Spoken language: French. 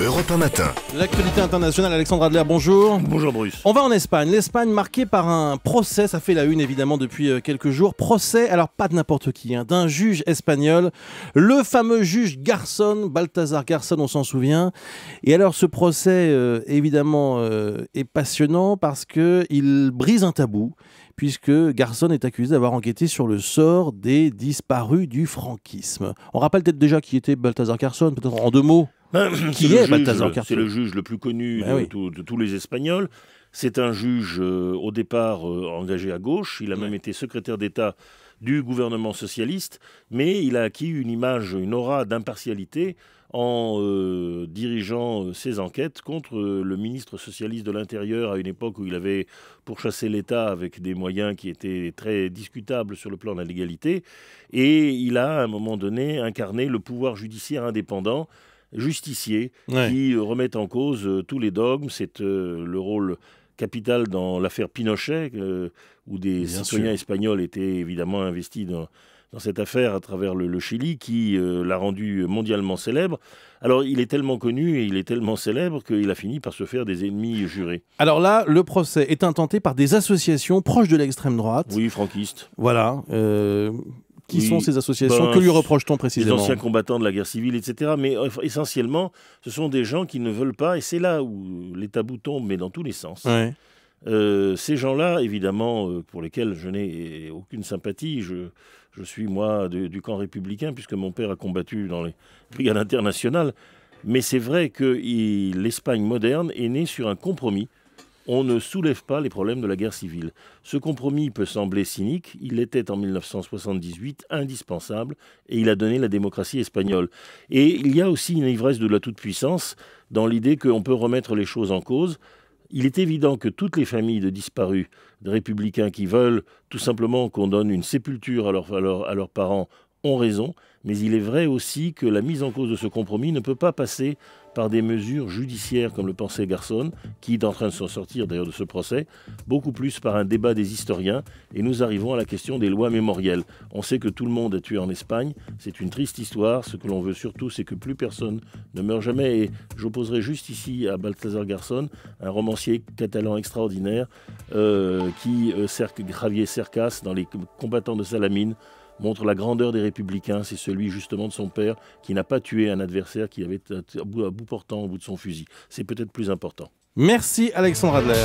Europe 1 Matin. L'actualité internationale, Alexandre Adler, bonjour. Bonjour Bruce. On va en Espagne. L'Espagne marquée par un procès, ça fait la une évidemment depuis quelques jours. Procès, alors pas de n'importe qui, d'un juge espagnol, le fameux juge Garzón, Baltasar Garzón, on s'en souvient. Et alors ce procès évidemment est passionnant parce qu'il brise un tabou, puisque Garzón est accusé d'avoir enquêté sur le sort des disparus du franquisme. On rappelle peut-être déjà qui était Baltasar Garzón, peut-être en deux mots. Qui est Baltasar Garzón ? C'est le juge le plus connu de tous les Espagnols. C'est un juge au départ engagé à gauche. Il a même été secrétaire d'État du gouvernement socialiste, mais il a acquis une image, une aura d'impartialité en dirigeant ses enquêtes contre le ministre socialiste de l'Intérieur à une époque où il avait pourchassé l'État avec des moyens qui étaient très discutables sur le plan de la légalité. Et il a à un moment donné incarné le pouvoir judiciaire indépendant, justicier, qui remettent en cause tous les dogmes. C'est le rôle capital dans l'affaire Pinochet, où des citoyens espagnols étaient évidemment investis dans cette affaire à travers le Chili, qui l'a rendu mondialement célèbre. Alors, il est tellement connu et il est tellement célèbre qu'il a fini par se faire des ennemis jurés. Alors là, le procès est intenté par des associations proches de l'extrême droite. Oui, franquistes. Voilà. Qui sont ces associations ? Que lui reproche-t-on précisément ? Les anciens combattants de la guerre civile, etc. Mais essentiellement, ce sont des gens qui ne veulent pas, et c'est là où les tabous tombent, mais dans tous les sens. Ouais. Ces gens-là, évidemment, pour lesquels je n'ai aucune sympathie, je suis, moi, du camp républicain, puisque mon père a combattu dans les brigades internationales. Mais c'est vrai que l'Espagne moderne est née sur un compromis. On ne soulève pas les problèmes de la guerre civile. Ce compromis peut sembler cynique, il était en 1978 indispensable et il a donné la démocratie espagnole. Et il y a aussi une ivresse de la toute-puissance dans l'idée qu'on peut remettre les choses en cause. Il est évident que toutes les familles de disparus, de républicains qui veulent tout simplement qu'on donne une sépulture à leurs parents ont raison, mais il est vrai aussi que la mise en cause de ce compromis ne peut pas passer par des mesures judiciaires, comme le pensait Garzón, qui est en train de s'en sortir d'ailleurs de ce procès, beaucoup plus par un débat des historiens, et nous arrivons à la question des lois mémorielles. On sait que tout le monde est tué en Espagne, c'est une triste histoire, ce que l'on veut surtout, c'est que plus personne ne meurt jamais, et j'opposerai juste ici à Baltasar Garzón, un romancier catalan extraordinaire, Javier Cercas, dans Les combattants de Salamine, montre la grandeur des républicains. C'est celui justement de son père qui n'a pas tué un adversaire qui avait à bout portant au bout de son fusil. C'est peut-être plus important. Merci Alexandre Adler.